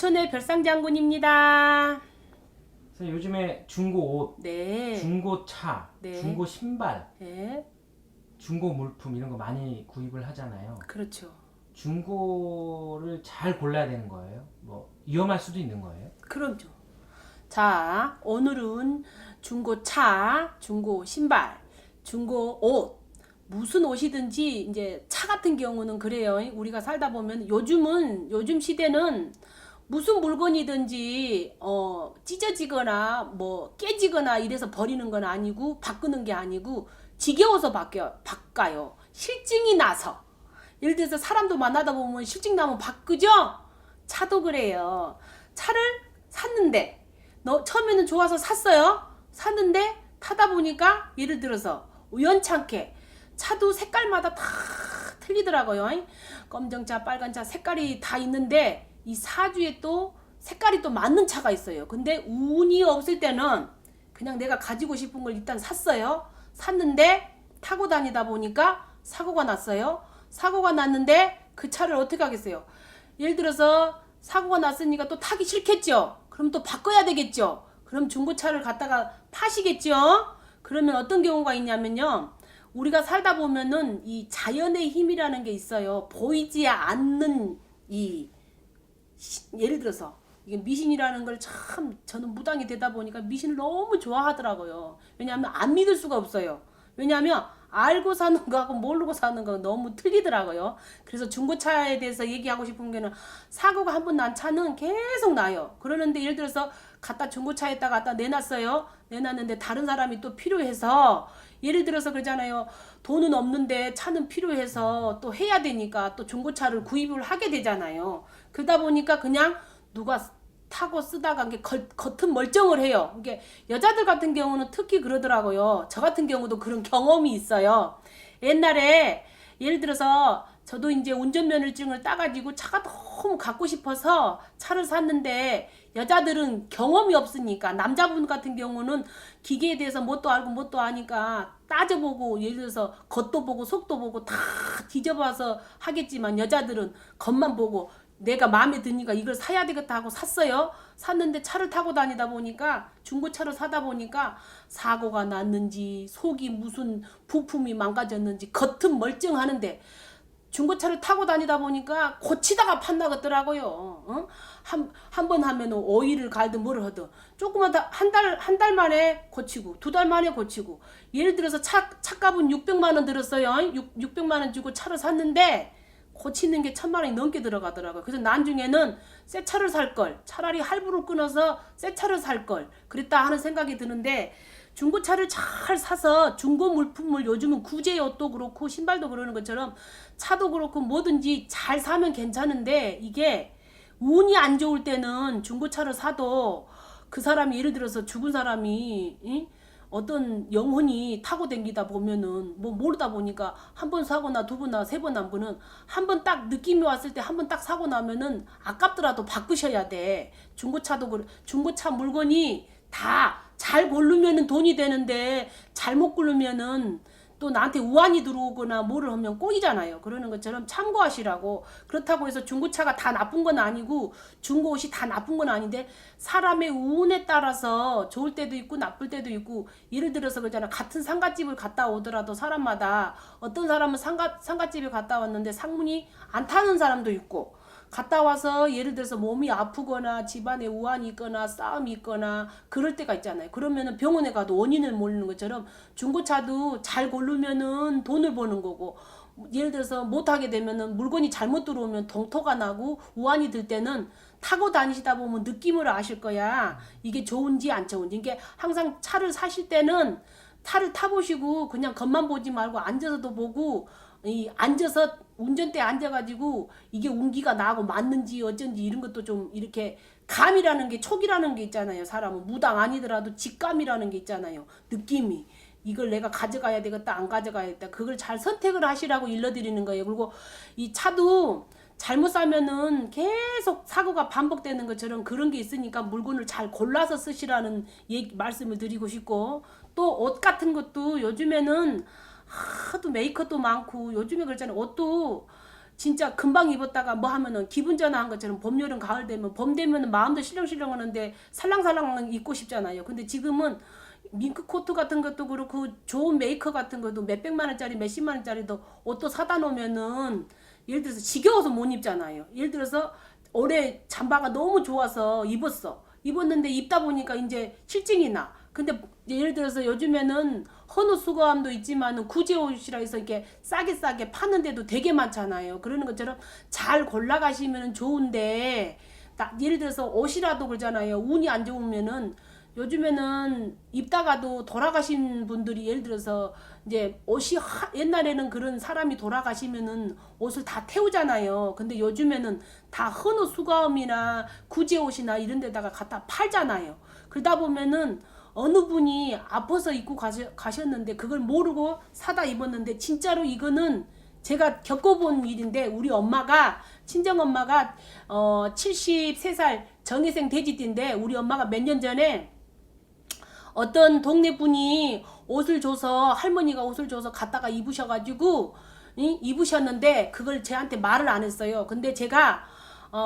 부천의 별상장군입니다. 선생님, 요즘에 중고 옷, 네. 중고 차, 네. 중고 신발, 네. 중고 물품 이런 거 많이 구입을 하잖아요. 그렇죠. 중고를 잘 골라야 되는 거예요? 뭐 위험할 수도 있는 거예요? 그럼요. 자, 오늘은 중고차, 중고 신발, 중고 옷, 무슨 옷이든지 이제 차 같은 경우는 그래요. 우리가 살다 보면 요즘 시대는 무슨 물건이든지 찢어지거나 뭐 깨지거나 이래서 버리는 건 아니고 바꾸는 게 아니고 지겨워서 바꿔요. 실증이 나서. 예를 들어서 사람도 만나다 보면 실증 나면 바꾸죠? 차도 그래요. 차를 샀는데 너 처음에는 좋아서 샀어요. 샀는데 타다 보니까 예를 들어서 우연찮게 차도 색깔마다 다 틀리더라고요. 검정차, 빨간차 색깔이 다 있는데 이 사주에 또 색깔이 또 맞는 차가 있어요. 근데 운이 없을 때는 그냥 내가 가지고 싶은 걸 일단 샀어요. 샀는데 타고 다니다 보니까 사고가 났어요. 사고가 났는데 그 차를 어떻게 하겠어요? 예를 들어서 사고가 났으니까 또 타기 싫겠죠. 그럼 또 바꿔야 되겠죠. 그럼 중고차를 갖다가 파시겠죠. 그러면 어떤 경우가 있냐면요. 우리가 살다 보면은 이 자연의 힘이라는 게 있어요. 보이지 않는 이 예를 들어서 이게 미신이라는 걸 참 저는 무당이 되다 보니까 미신을 너무 좋아하더라고요. 왜냐하면 안 믿을 수가 없어요. 왜냐하면 알고 사는 거하고 모르고 사는 거 너무 틀리더라고요. 그래서 중고차에 대해서 얘기하고 싶은 게는 사고가 한 번 난 차는 계속 나요. 그러는데 예를 들어서 갖다 중고차에다 갖다 내놨어요. 내놨는데 다른 사람이 또 필요해서 예를 들어서 그러잖아요. 돈은 없는데 차는 필요해서 또 해야 되니까 또 중고차를 구입을 하게 되잖아요. 그러다 보니까 그냥 누가 타고 쓰다가 이게 겉은 멀쩡을 해요. 이게 여자들 같은 경우는 특히 그러더라고요. 저 같은 경우도 그런 경험이 있어요. 옛날에 예를 들어서 저도 이제 운전면허증을 따가지고 차가 너무 갖고 싶어서 차를 샀는데 여자들은 경험이 없으니까 남자분 같은 경우는 기계에 대해서 뭣도 알고 뭣도 아니까 따져보고 예를 들어서 겉도 보고 속도 보고 다 뒤져봐서 하겠지만 여자들은 겉만 보고 내가 마음에 드니까 이걸 사야 되겠다 하고 샀어요. 샀는데 차를 타고 다니다 보니까 중고차를 사다 보니까 사고가 났는지 속이 무슨 부품이 망가졌는지 겉은 멀쩡하는데 중고차를 타고 다니다 보니까 고치다가 판나겠더라고요. 어? 한 번 하면 오일을 갈든 뭐를 하든 조그만 한 달 만에 고치고 두 달 만에 고치고 예를 들어서 차값은 600만 원 들었어요. 600만 원 주고 차를 샀는데 고치는 게 1000만 원이 넘게 들어가더라고요. 그래서 나중에는 새 차를 살 걸, 차라리 할부로 끊어서 새 차를 살 걸 그랬다 하는 생각이 드는데 중고차를 잘 사서 중고 물품을 요즘은 구제 옷도 그렇고 신발도 그러는 것처럼 차도 그렇고 뭐든지 잘 사면 괜찮은데 이게 운이 안 좋을 때는 중고차를 사도 그 사람이 예를 들어서 죽은 사람이 어떤 영혼이 타고 댕기다 보면은 뭐 모르다 보니까 한 번 사거나 두 번이나 세 번 한 분은 한 번 딱 느낌이 왔을 때 한 번 딱 사고 나면은 아깝더라도 바꾸셔야 돼. 중고차도 중고차 물건이 다 잘 고르면은 돈이 되는데 잘못 고르면은 또 나한테 우환이 들어오거나 뭐를 하면 꼴이잖아요. 그러는 것처럼 참고하시라고. 그렇다고 해서 중고차가 다 나쁜 건 아니고 중고 옷이 다 나쁜 건 아닌데 사람의 운에 따라서 좋을 때도 있고 나쁠 때도 있고 예를 들어서 그러잖아. 같은 상갓집을 갔다 오더라도 사람마다 어떤 사람은 상갓집에 갔다 왔는데 상문이 안 타는 사람도 있고 갔다 와서 예를 들어서 몸이 아프거나 집안에 우환이 있거나 싸움이 있거나 그럴 때가 있잖아요. 그러면은 병원에 가도 원인을 모르는 것처럼 중고차도 잘 고르면은 돈을 버는 거고 예를 들어서 못하게 되면은 물건이 잘못 들어오면 동토가 나고 우환이 들 때는 타고 다니시다 보면 느낌을 아실 거야. 이게 좋은지 안 좋은지. 이게 항상 차를 사실 때는 차를 타보시고 그냥 겉만 보지 말고 앉아서도 보고 이 앉아서 운전대에 앉아가지고 이게 운기가 나고 맞는지 어쩐지 이런 것도 좀 이렇게 감이라는 게 촉이라는 게 있잖아요. 사람은 무당 아니더라도 직감이라는 게 있잖아요. 느낌이 이걸 내가 가져가야 되겠다 안 가져가야겠다 그걸 잘 선택을 하시라고 일러드리는 거예요. 그리고 이 차도 잘못 사면은 계속 사고가 반복되는 것처럼 그런 게 있으니까 물건을 잘 골라서 쓰시라는 말씀을 드리고 싶고 또 옷 같은 것도 요즘에는 하도 메이크업도 많고 요즘에 그렇잖아요. 옷도 진짜 금방 입었다가 뭐 하면은 기분 전환한 것처럼 봄, 여름, 가을 되면 봄 되면은 마음도 실렁실렁 하는데 살랑살랑 입고 싶잖아요. 근데 지금은 밍크 코트 같은 것도 그렇고 좋은 메이커 같은 것도 몇백만 원짜리 몇십만 원짜리도 옷도 사다 놓으면은 예를 들어서 지겨워서 못 입잖아요. 예를 들어서 올해 잠바가 너무 좋아서 입었는데 입다 보니까 이제 실증이 나. 근데 예를 들어서 요즘에는 헌옷 수거함도 있지만 구제 옷이라 해서 이렇게 싸게 파는데도 되게 많잖아요. 그러는 것처럼 잘 골라가시면 좋은데 예를 들어서 옷이라도 그러잖아요. 운이 안 좋으면은 요즘에는 입다가도 돌아가신 분들이 예를 들어서 이제 옷이 옛날에는 그런 사람이 돌아가시면은 옷을 다 태우잖아요. 근데 요즘에는 다 헌옷 수거함이나 구제 옷이나 이런 데다가 갖다 팔잖아요. 그러다 보면은 어느 분이 아파서 입고 가셨는데 그걸 모르고 사다 입었는데 진짜로 이거는 제가 겪어본 일인데 우리 엄마가 친정엄마가 73살 정혜생 돼지띠인데 우리 엄마가 몇 년 전에 어떤 동네 분이 옷을 줘서 할머니가 옷을 줘서 갖다가 입으셔가지고 입으셨는데 그걸 제한테 말을 안 했어요. 근데 제가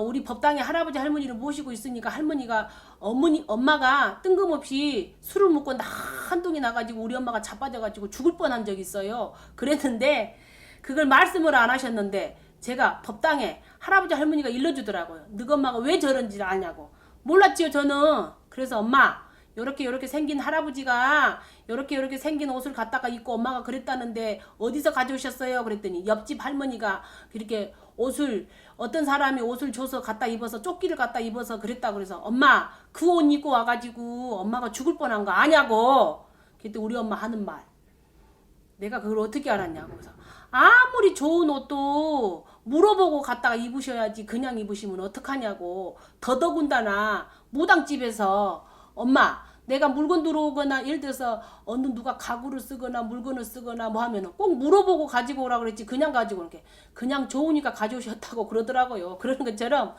우리 법당에 할아버지 할머니를 모시고 있으니까 할머니가 엄마가 뜬금없이 술을 먹고 한동이 나가지고 우리 엄마가 자빠져가지고 죽을 뻔한 적이 있어요. 그랬는데 그걸 말씀을 안 하셨는데 제가 법당에 할아버지 할머니가 일러주더라고요. 너희 엄마가 왜 저런지 아냐고. 몰랐지요 저는. 그래서 엄마 요렇게 생긴 할아버지가 요렇게 생긴 옷을 갖다가 입고 엄마가 그랬다는데 어디서 가져오셨어요? 그랬더니 옆집 할머니가 이렇게 옷을 어떤 사람이 옷을 줘서 갖다 입어서 조끼를 갖다 입어서 그랬다 그래서 엄마 그 옷 입고 와가지고 엄마가 죽을 뻔한 거 아냐고. 그때 우리 엄마 하는 말 내가 그걸 어떻게 알았냐고. 그래서 아무리 좋은 옷도 물어보고 갖다가 입으셔야지 그냥 입으시면 어떡하냐고. 더더군다나 무당집에서 엄마 내가 물건 들어오거나 예를 들어서 어느 누가 가구를 쓰거나 물건을 쓰거나 뭐 하면은 꼭 물어보고 가지고 오라 그랬지 그냥 가지고 이렇게 그냥 좋으니까 가져오셨다고 그러더라고요. 그러는 것처럼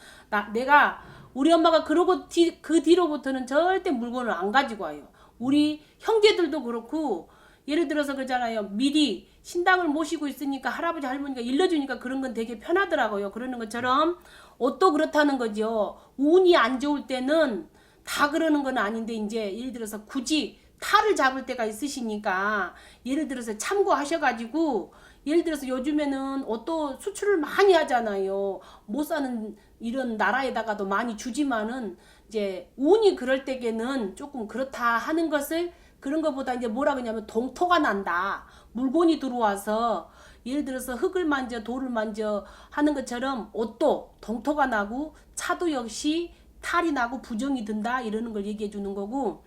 내가 우리 엄마가 그러고 그 뒤로부터는 절대 물건을 안 가지고 와요. 우리 형제들도 그렇고 예를 들어서 그러잖아요. 미리 신당을 모시고 있으니까 할아버지 할머니가 일러주니까 그런 건 되게 편하더라고요. 그러는 것처럼 옷도 그렇다는 거죠. 운이 안 좋을 때는 다 그러는 건 아닌데 이제 예를 들어서 굳이 탈을 잡을 때가 있으시니까 예를 들어서 참고하셔가지고 예를 들어서 요즘에는 옷도 수출을 많이 하잖아요. 못 사는 이런 나라에다가도 많이 주지만은 이제 운이 그럴 때에는 조금 그렇다 하는 것을 그런 것보다 이제 뭐라 그러냐면 동토가 난다. 물건이 들어와서 예를 들어서 흙을 만져 돌을 만져 하는 것처럼 옷도 동토가 나고 차도 역시 탈이 나고 부정이 든다 이러는 걸 얘기해 주는 거고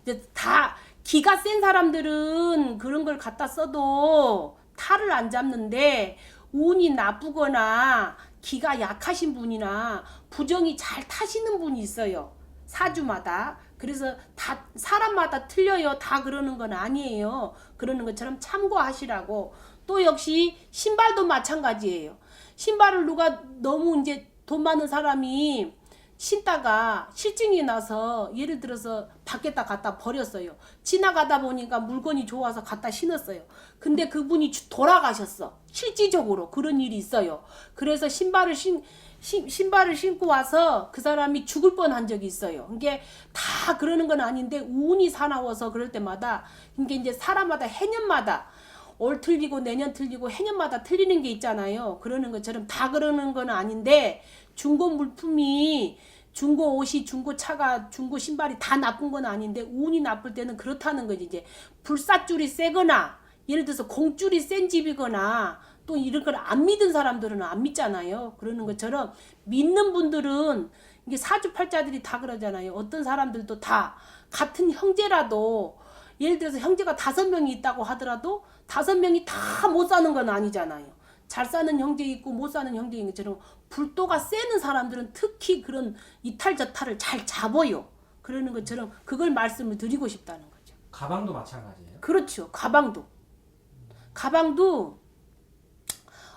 이제 다 기가 센 사람들은 그런 걸 갖다 써도 탈을 안 잡는데 운이 나쁘거나 기가 약하신 분이나 부정이 잘 타시는 분이 있어요. 사주마다. 그래서 다 사람마다 틀려요. 다 그러는 건 아니에요. 그러는 것처럼 참고하시라고. 또 역시 신발도 마찬가지예요. 신발을 누가 너무 이제 돈 많은 사람이 신다가 실증이 나서 예를 들어서 밖에다 갖다 버렸어요. 지나가다 보니까 물건이 좋아서 갖다 신었어요. 근데 그분이 돌아가셨어. 실질적으로 그런 일이 있어요. 그래서 신발을 신고 와서 그 사람이 죽을 뻔한 적이 있어요. 이게 다 그러는 건 아닌데 운이 사나워서 그럴 때마다 이게 이제 사람마다 해년마다 올 틀리고 내년 틀리고 해년마다 틀리는 게 있잖아요. 그러는 것처럼 다 그러는 건 아닌데 중고 물품이 중고 옷이 중고 차가 중고 신발이 다 나쁜 건 아닌데 운이 나쁠 때는 그렇다는 거지. 이제 불사줄이 세거나 예를 들어서 공줄이 센 집이거나 또 이런 걸 안 믿은 사람들은 안 믿잖아요. 그러는 것처럼 믿는 분들은 이게 사주팔자들이 다 그러잖아요. 어떤 사람들도 다 같은 형제라도 예를 들어서 형제가 5명이 있다고 하더라도 5명이 다 못 사는 건 아니잖아요. 잘 사는 형제 있고 못 사는 형제인 것처럼 불도가 세는 사람들은 특히 그런 이탈저탈을 잘 잡아요. 그러는 것처럼 그걸 말씀을 드리고 싶다는 거죠. 가방도 마찬가지예요? 그렇죠. 가방도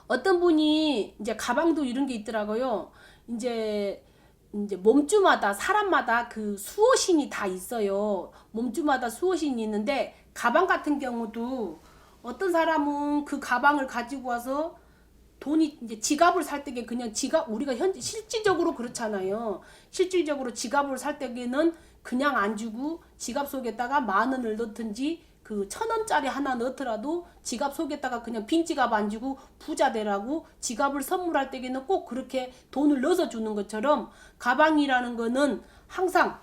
어떤 분이 이제 가방도 이런 게 있더라고요. 이제 몸주마다 사람마다 그 수호신이 다 있어요. 몸주마다 수호신이 있는데 가방 같은 경우도 어떤 사람은 그 가방을 가지고 와서 돈이 이제 지갑을 살 때게 그냥 지갑 우리가 현재 실질적으로 그렇잖아요. 실질적으로 지갑을 살 때에는 그냥 안 주고 지갑 속에다가 10,000원을 넣든지 그 1,000원짜리 하나 넣더라도 지갑 속에다가 그냥 빈 지갑 안 주고 부자 되라고 지갑을 선물할 때에는 꼭 그렇게 돈을 넣어서 주는 것처럼 가방이라는 거는 항상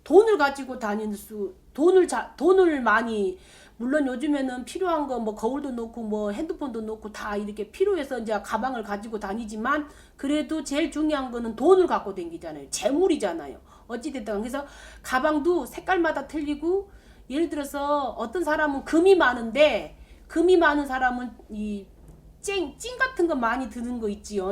돈을 가지고 다닐 수 돈을 많이 물론 요즘에는 필요한 거 뭐 거울도 놓고 뭐 핸드폰도 놓고 다 이렇게 필요해서 이제 가방을 가지고 다니지만 그래도 제일 중요한 거는 돈을 갖고 다니잖아요. 재물이잖아요. 어찌됐든 그래서 가방도 색깔마다 틀리고 예를 들어서 어떤 사람은 금이 많은데 금이 많은 사람은 이 찡 같은 거 많이 드는 거 있지요.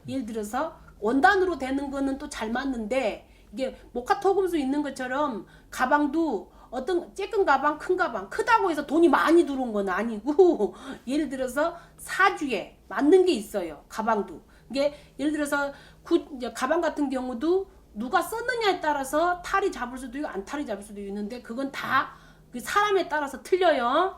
예를 들어서 원단으로 되는 거는 또 잘 맞는데 이게 모카토금수 있는 것처럼 가방도 어떤 쬐끈 가방, 큰 가방, 크다고 해서 돈이 많이 들어온 건 아니고 예를 들어서 사주에 맞는 게 있어요. 가방도. 이게 예를 들어서 이제 가방 같은 경우도 누가 썼느냐에 따라서 탈이 잡을 수도 있고 안 탈이 잡을 수도 있는데 그건 다 그 사람에 따라서 틀려요.